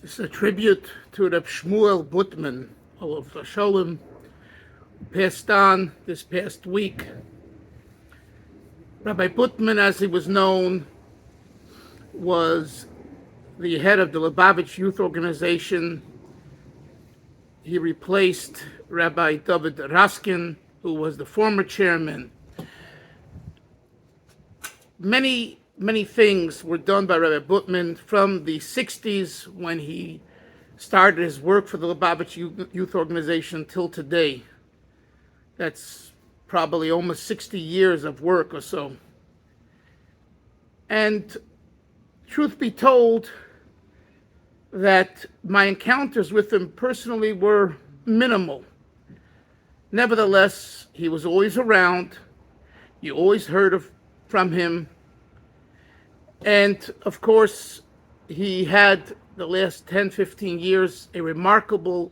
It's a tribute to Rabbi Shmuel Butman, of Sholem, who passed on this past week. Rabbi Butman, as he was known, was the head of the Lubavitcher youth organization. He replaced Rabbi David Raskin, who was the former chairman. Many things were done by Rabbi Butman from the 60s when he started his work for the Lubavitcher youth organization till today. That's probably almost 60 years of work or so. And truth be told, that my encounters with him personally were minimal. Nevertheless, he was always around. You always heard from him. And of course, he had the last 10, 15 years a remarkable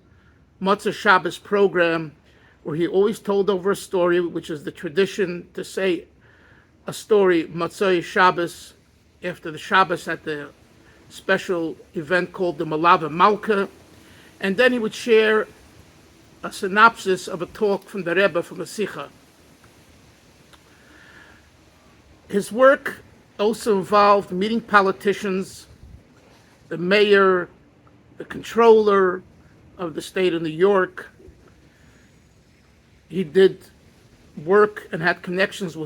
Motzoei Shabbos program where he always told over a story, which is the tradition to say a story Motzoei Shabbos after the Shabbos at the special event called the Malava Malka, and then he would share a synopsis of a talk from the Rebbe from a Sikha. His work also involved meeting politicians, the mayor, the controller of the state of New York. He did work and had connections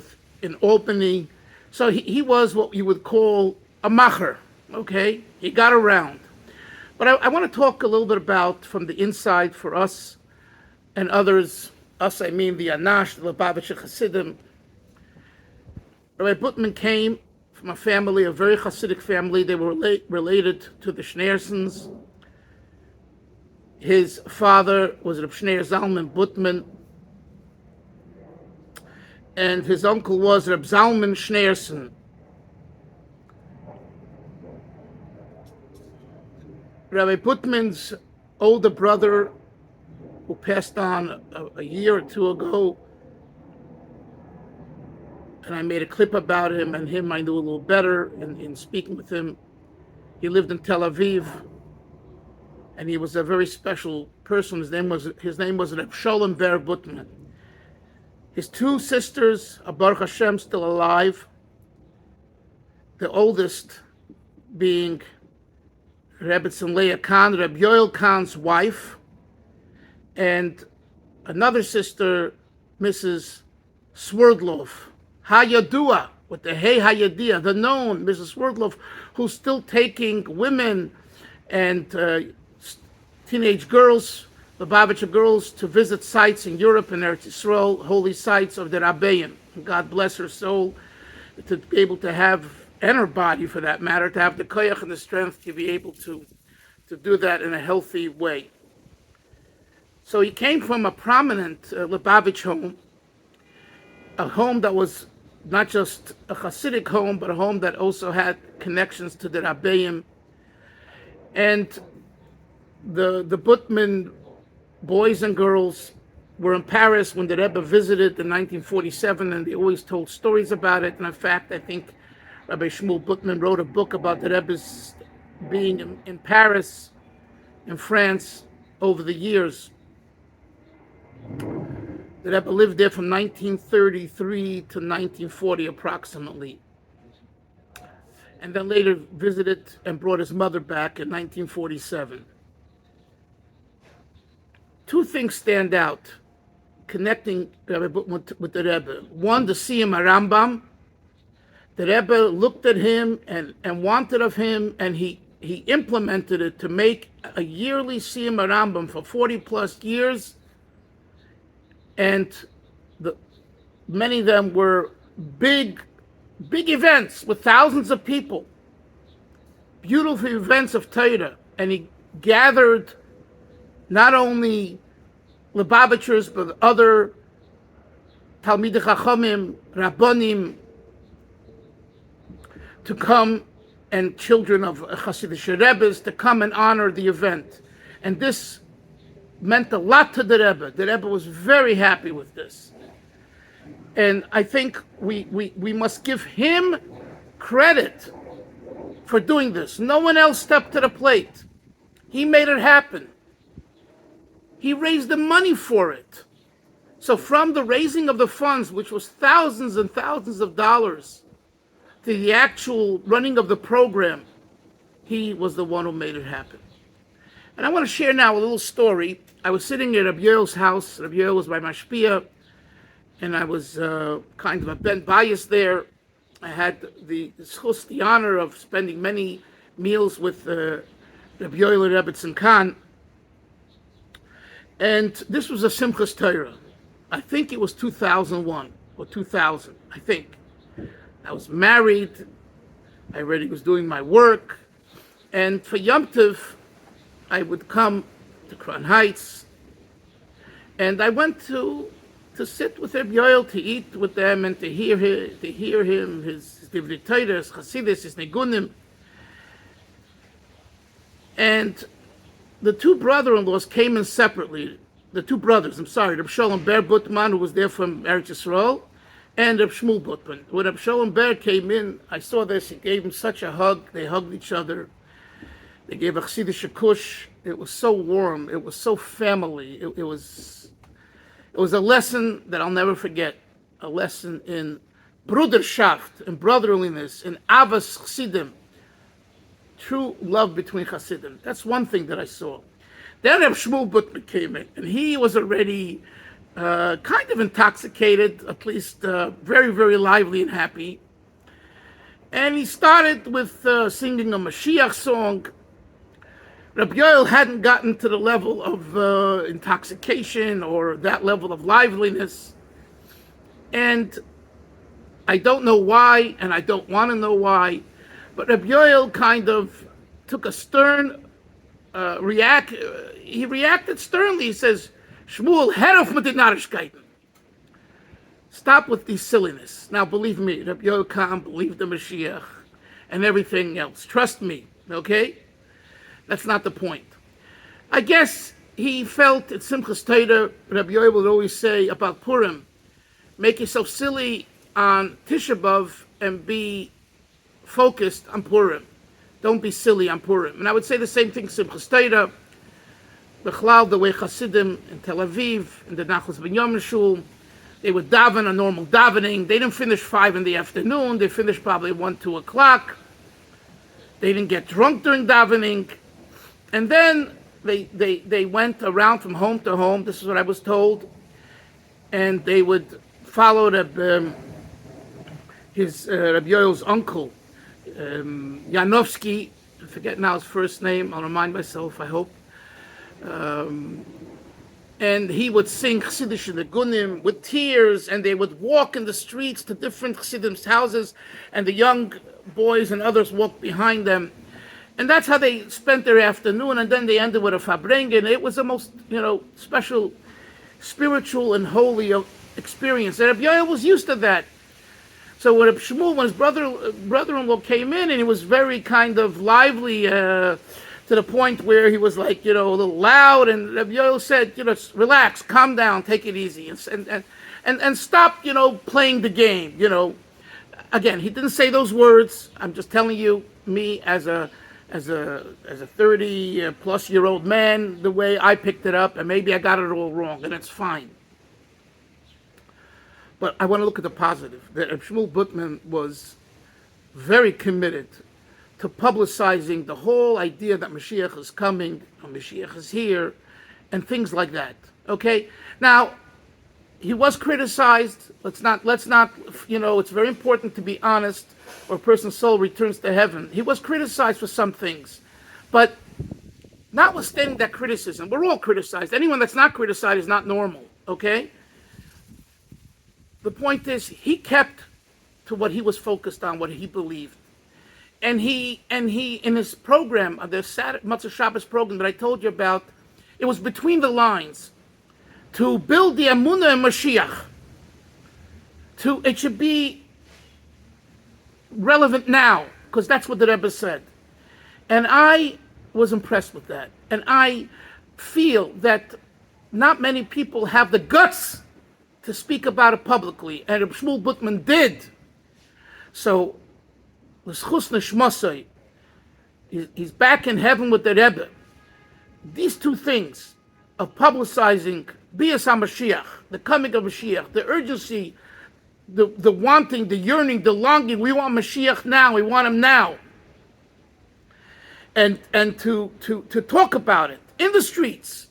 in Albany. So he was what you would call a macher. Okay, he got around. But I want to talk a little bit about from the inside for us and others. Us, I mean the Anash, the Lubavitcher Chasidism. Rabbi Butman came from a family, a very Hasidic family. They were related to the Schneersons. His father was Reb Shneir Zalman Butman, and his uncle was Reb Zalman Schneerson. Rabbi Butman's older brother, who passed on a year or two ago, and I made a clip about him, and him I knew a little better in speaking with him. He lived in Tel Aviv, and he was a very special person. His name was Reb Sholem Ber Butman. His two sisters are Baruch Hashem still alive. The oldest being Rabbi Kahn, Rabbi Yoel Kahn's wife, and another sister, Mrs. Swerdlov, Hayadua, with the Hey Hayadia, the known Mrs. Swerdlov, who's still taking women and teenage girls, Lubavitcher girls, to visit sites in Europe and Eretz Yisrael, holy sites of the Rabbeim. God bless her soul, to be able to have, and her body for that matter, to have the koyach and the strength to be able to do that in a healthy way. So he came from a prominent Lubavitch home, a home that was not just a Hasidic home, but a home that also had connections to the Rabbeim. And the Butman boys and girls were in Paris when the Rebbe visited in 1947, and they always told stories about it. And in fact, I think Rabbi Shmuel Butman wrote a book about the Rebbe's being in Paris, in France, over the years. The Rebbe lived there from 1933 to 1940 approximately, and then later visited and brought his mother back in 1947. Two things stand out connecting Rabbi Butman with the Rebbe. One, the Siyum HaRambam. The Rebbe looked at him and wanted of him, and he implemented it to make a yearly Siyum HaRambam for 40 plus years. And many of them were big events with thousands of people, beautiful events of Torah. And he gathered not only Lubavitchers, but other Talmidei Chachamim, Rabbonim, to come, and children of Hasidic Rebbes to come and honor the event. And this meant a lot to the Rebbe. The Rebbe was very happy with this. And I think we must give him credit for doing this. No one else stepped to the plate. He made it happen. He raised the money for it. So from the raising of the funds, which was thousands and thousands of dollars, to the actual running of the program, he was the one who made it happen. And I want to share now a little story. I was sitting at Rabbi Yoel's house. Rabbi Yoel was by Mashpia, and I was kind of a ben bias there. I had the honor of spending many meals with Rabbi Yoel and Rebbe Kahn. And this was a Simchas Torah. I think it was 2001 or 2000, I think. I was married. I already was doing my work. And for Yom Tov, I would come to Crown Heights. And I went to sit with Rabbi Yoel, to eat with them, and to hear him, his Divrei Torah, his Chasidis, his Nigunim. And the two brother-in-laws came in separately. The two brothers, Rabbi Shalom Ber Butman, who was there from Eretz Yisrael, and Rabbi Shmuel Butman. When Rabbi Shalom Ber came in, I saw this. He gave him such a hug. They hugged each other. They gave a Chasidische kush. It was so warm. It was so family. It was a lesson that I'll never forget. A lesson in Bruderschaft, in brotherliness, in Avas Chasidim. True love between Chasidim. That's one thing that I saw. Then Rabbi Shmuel Butman came in, and he was already kind of intoxicated, at least very, very lively and happy. And he started with singing a Moshiach song. Rabbi Yoel hadn't gotten to the level of intoxication or that level of liveliness. And I don't know why, and I don't want to know why, but Rabbi Yoel kind of took a stern he reacted sternly. He says, Shmuel, head off mit den Narishkeiten. Stop with these silliness. Now, believe me, Rabbi Yoel Kahn believed the Moshiach and everything else. Trust me, okay? That's not the point. I guess he felt at Simchas Torah, Rabbi Yoel would always say about Purim, make yourself silly on Tisha B'Av and be focused on Purim. Don't be silly on Purim. And I would say the same thing, Simchas Torah, Bechlal, the way Chasidim in Tel Aviv, in the Nachos Ben Yom Shul, they would daven a normal davening. They didn't finish 5 in the afternoon. They finished probably 1, 2 o'clock. They didn't get drunk during davening. And then they went around from home to home. This is what I was told. And they would follow Rabbi Yoel's uncle, Yanovsky, I forget now his first name, I'll remind myself, I hope. And he would sing Chasidische Nigunim with tears, and they would walk in the streets to different Chasidim's houses, and the young boys and others walked behind them. And that's how they spent their afternoon, and then they ended with a farbrengen. It was the most, special, spiritual and holy experience. And Rabbi Yoel was used to that. So when Shmuel, when his brother-in-law came in, and he was very kind of lively to the point where he was like, a little loud, and Rabbi Yoel said, relax, calm down, take it easy, and stop, playing the game, Again, he didn't say those words. I'm just telling you, me as a 30-plus-year-old man, the way I picked it up, and maybe I got it all wrong, and it's fine. But I want to look at the positive. That Shmuel Butman was very committed to publicizing the whole idea that Moshiach is coming, or Moshiach is here, and things like that. Okay? Now, he was criticized. Let's not, it's very important to be honest, or a person's soul returns to heaven. He was criticized for some things. But notwithstanding that criticism, we're all criticized. Anyone that's not criticized is not normal. Okay? The point is, he kept to what he was focused on, what he believed. And he in his program, the Motzei Shabbos program that I told you about, it was between the lines to build the Emunah and Moshiach. It should be relevant now, because that's what the Rebbe said. And I was impressed with that. And I feel that not many people have the guts to speak about it publicly, and Shmuel Butman did. So, l'schus neshmasai, he's back in heaven with the Rebbe, these two things of publicizing Bias HaMashiach, the coming of Mashiach, the urgency, the wanting, the yearning, the longing, we want Mashiach now, we want him now. And to talk about it in the streets,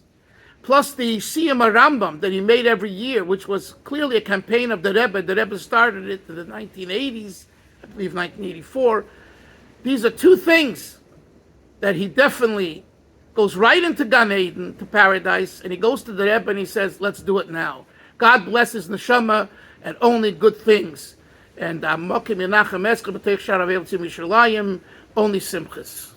plus the Siyum HaRambam that he made every year, which was clearly a campaign of the Rebbe. The Rebbe started it in the 1980s, I believe 1984. These are two things that he definitely goes right into Gan Eden, to paradise, and he goes to the Rebbe and he says, let's do it now. God bless his neshama and only good things. And only simchas.